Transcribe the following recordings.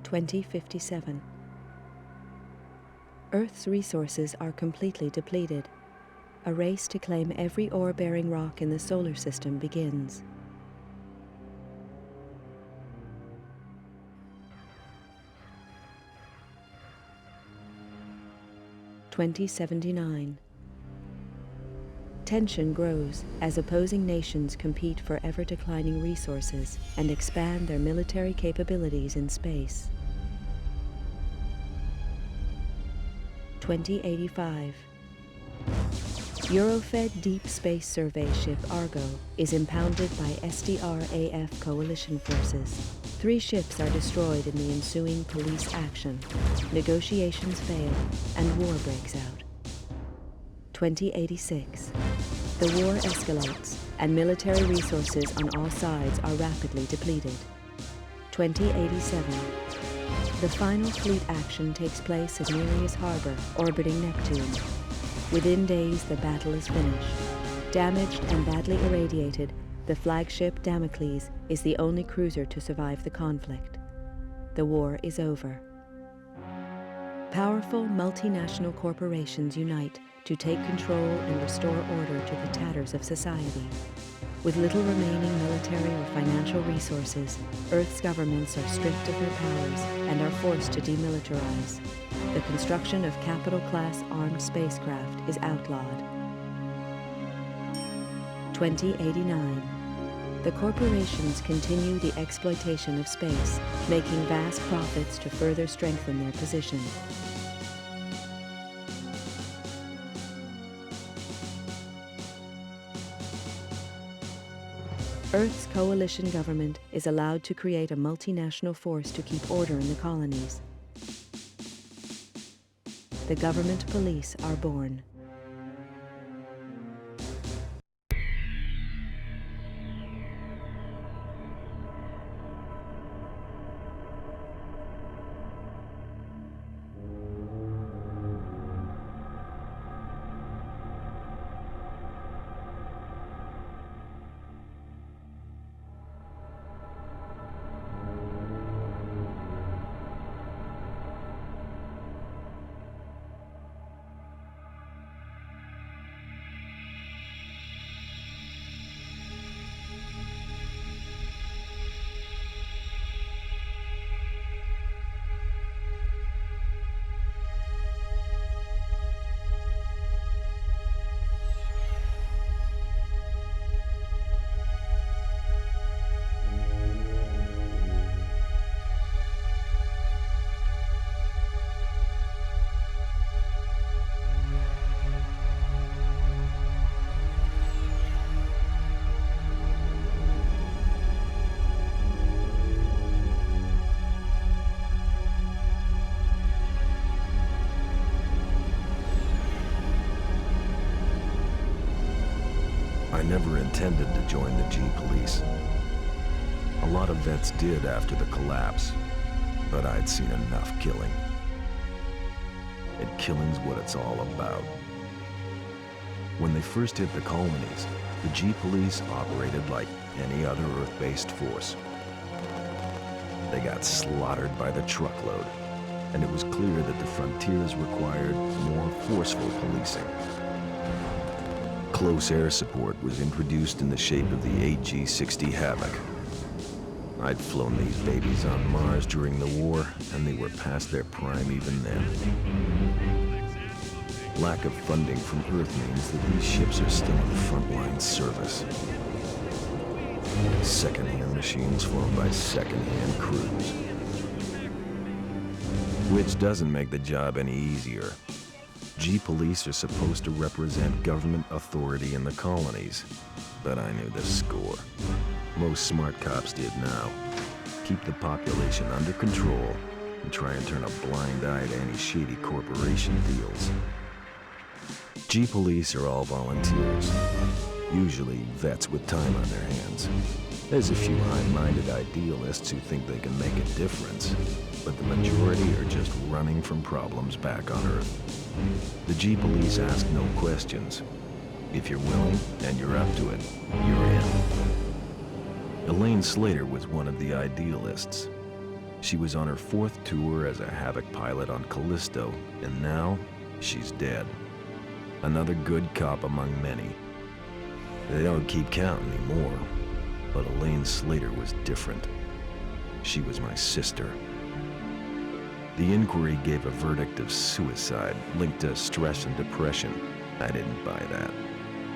2057. Earth's resources are completely depleted. A race to claim every ore-bearing rock in the solar system begins. (2079). Tension grows as opposing nations compete for ever-declining resources and expand their military capabilities in space. 2085. Eurofed Deep Space Survey ship Argo is impounded by SDR-AF coalition forces. 3 ships are destroyed in the ensuing police action. Negotiations fail and war breaks out. 2086. The war escalates and military resources on all sides are rapidly depleted. 2087. The final fleet action takes place at Nereus Harbor, orbiting Neptune. Within days, the battle is finished. Damaged and badly irradiated, the flagship Damocles is the only cruiser to survive the conflict. The war is over. Powerful multinational corporations unite to take control and restore order to the tatters of society. With little remaining military or financial resources, Earth's governments are stripped of their powers and are forced to demilitarize. The construction of capital-class armed spacecraft is outlawed. 2089. The corporations continue the exploitation of space, making vast profits to further strengthen their position. Earth's coalition government is allowed to create a multinational force to keep order in the colonies. The government police are born. I never intended to join the G-Police. A lot of vets did after the collapse, but I'd seen enough killing. And killing's what it's all about. When they first hit the colonies, the G-Police operated like any other Earth-based force. They got slaughtered by the truckload, and it was clear that the frontiers required more forceful policing. Close air support was introduced in the shape of the AG-60 Havoc. I'd flown these babies on Mars during the war, and they were past their prime even then. Lack of funding from Earth means that these ships are still in frontline service. Second-hand machines flown by second-hand crews. Which doesn't make the job any easier. G-Police are supposed to represent government authority in the colonies, but I knew the score. Most smart cops did now. Keep the population under control and try and turn a blind eye to any shady corporation deals. G-Police are all volunteers, usually vets with time on their hands. There's a few high-minded idealists who think they can make a difference, but the majority are just running from problems back on Earth. The G-Police ask no questions. If you're willing and you're up to it, you're in. Elaine Slater was one of the idealists. She was on her 4th tour as a Havoc pilot on Callisto, and now she's dead. Another good cop among many. They don't keep count anymore, but Elaine Slater was different. She was my sister. The inquiry gave a verdict of suicide linked to stress and depression. I didn't buy that.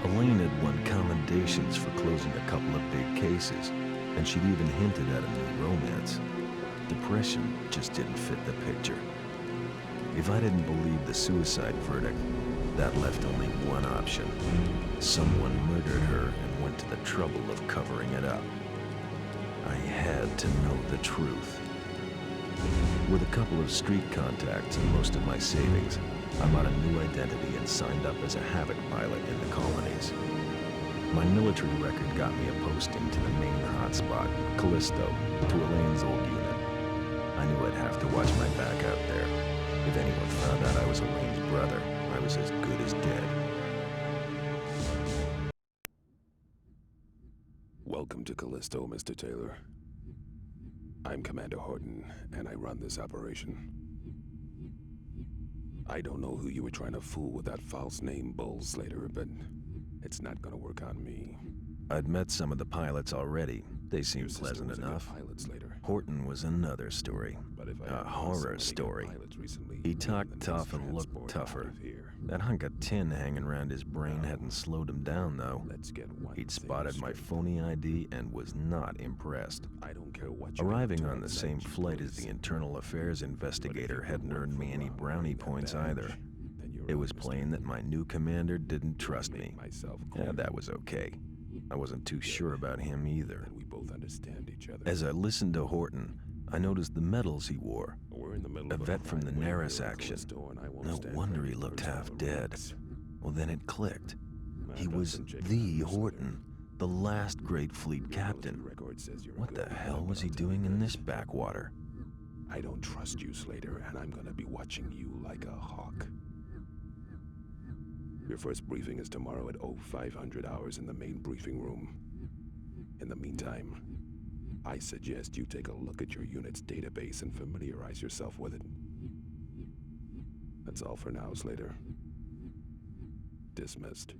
Elaine had won commendations for closing a couple of big cases, and she'd even hinted at a new romance. Depression just didn't fit the picture. If I didn't believe the suicide verdict, that left only one option. Someone murdered her and went to the trouble of covering it up. I had to know the truth. With a couple of street contacts and most of my savings, I bought a new identity and signed up as a Havoc pilot in the colonies. My military record got me a posting to the main hotspot, Callisto, to Elaine's old unit. I knew I'd have to watch my back out there. If anyone found out I was Elaine's brother, I was as good as dead. Welcome to Callisto, Mr. Taylor. I'm Commander Horton, and I run this operation. I don't know who you were trying to fool with that false name, Bull Slater, but it's not gonna work on me. I'd met some of the pilots already. They seemed pleasant enough. Horton was another story. A horror story. He talked tough and looked tougher. That hunk of tin hanging around his brain hadn't slowed him down, though. He'd spotted my phony ID and was not impressed. Arriving on the same flight as the internal affairs investigator hadn't earned me any brownie points either. It was plain that my new commander didn't trust me. Yeah, that was okay. I wasn't too sure about him either. As I listened to Horton, I noticed the medals he wore. A vet from the Neris action. No wonder he looked half dead. Well, then it clicked. He was the Horton, the last great fleet captain. What the hell was he doing in this backwater? I don't trust you, Slater, and I'm gonna be watching you like a hawk. Your first briefing is tomorrow at 0500 hours in the main briefing room. In the meantime, I suggest you take a look at your unit's database and familiarize yourself with it. That's all for now, Slater. Dismissed.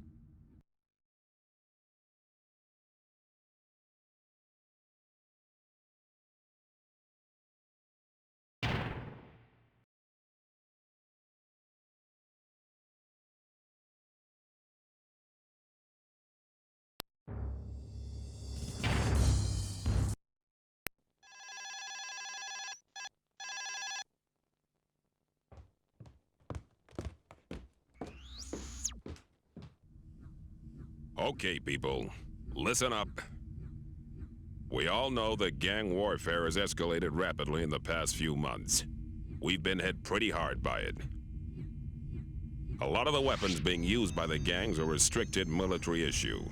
Okay, people, listen up. We all know that gang warfare has escalated rapidly in the past few months. We've been hit pretty hard by it. A lot of the weapons being used by the gangs are restricted military issue.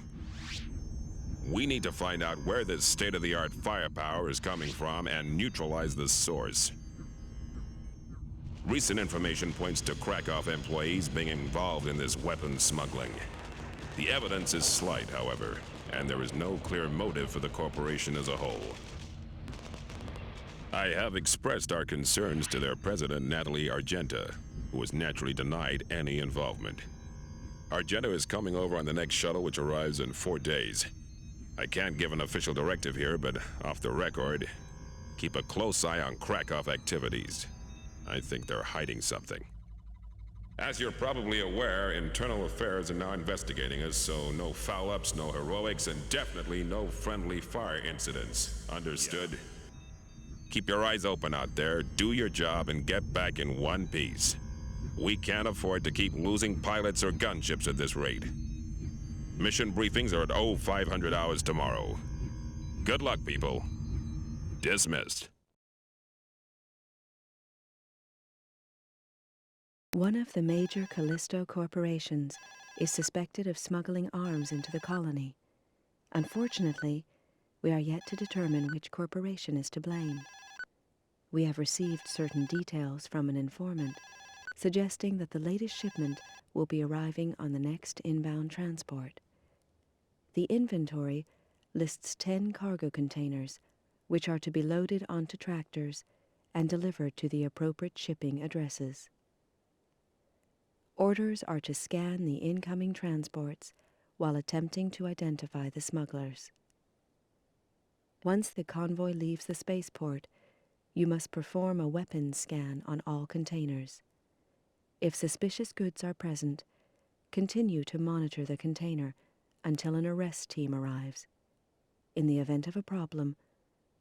We need to find out where this state-of-the-art firepower is coming from and neutralize the source. Recent information points to Krakow employees being involved in this weapons smuggling. The evidence is slight, however, and there is no clear motive for the corporation as a whole. I have expressed our concerns to their president, Natalie Argenta, who was naturally denied any involvement. Argenta is coming over on the next shuttle, which arrives in 4 days. I can't give an official directive here, but off the record, keep a close eye on Krakow activities. I think they're hiding something. As you're probably aware, Internal Affairs are now investigating us, so no foul-ups, no heroics, and definitely no friendly fire incidents. Understood? Yeah. Keep your eyes open out there, do your job, and get back in one piece. We can't afford to keep losing pilots or gunships at this rate. Mission briefings are at 0500 hours tomorrow. Good luck, people. Dismissed. One of the major Callisto corporations is suspected of smuggling arms into the colony. Unfortunately, we are yet to determine which corporation is to blame. We have received certain details from an informant, suggesting that the latest shipment will be arriving on the next inbound transport. The inventory lists 10 cargo containers, which are to be loaded onto tractors and delivered to the appropriate shipping addresses. Orders are to scan the incoming transports while attempting to identify the smugglers. Once the convoy leaves the spaceport, you must perform a weapons scan on all containers. If suspicious goods are present, continue to monitor the container until an arrest team arrives. In the event of a problem,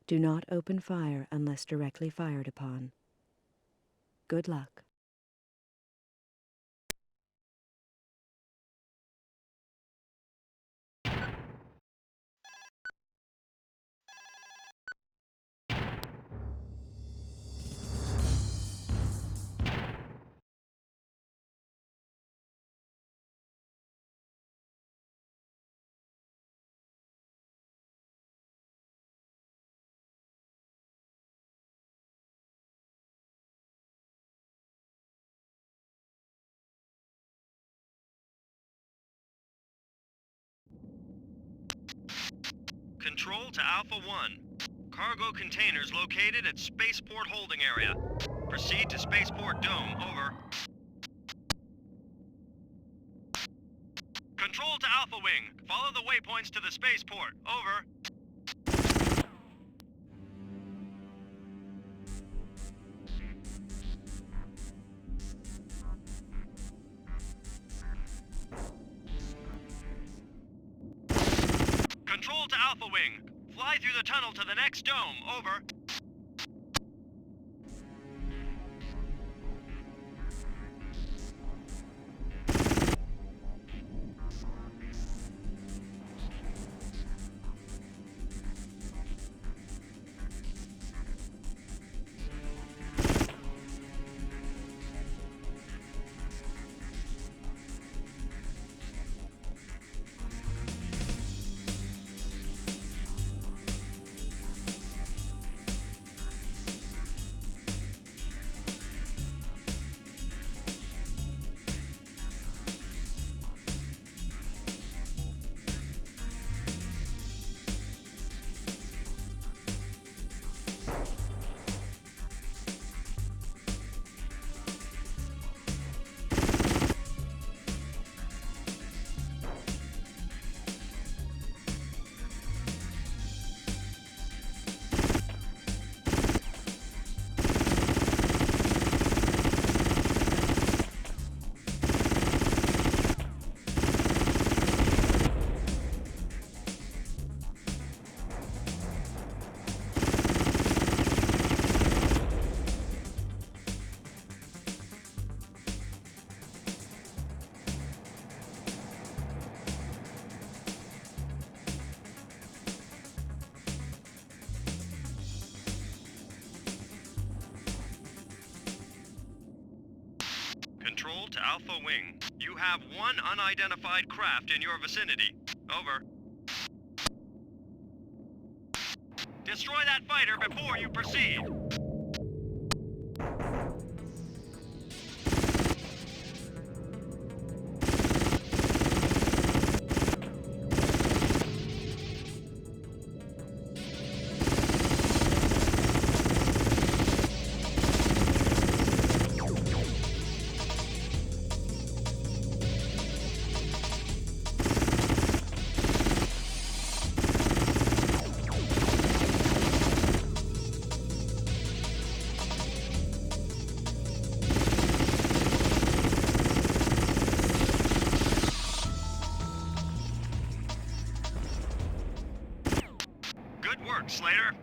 do not open fire unless directly fired upon. Good luck. Control to Alpha 1. Cargo containers located at Spaceport Holding Area. Proceed to Spaceport Dome. Over. Control to Alpha Wing. Follow the waypoints to the spaceport. Over. Control to Alpha Wing. Fly through the tunnel to the next dome. Over. Control to Alpha Wing. You have one unidentified craft in your vicinity. Over. Destroy that fighter before you proceed. Good work, Slater.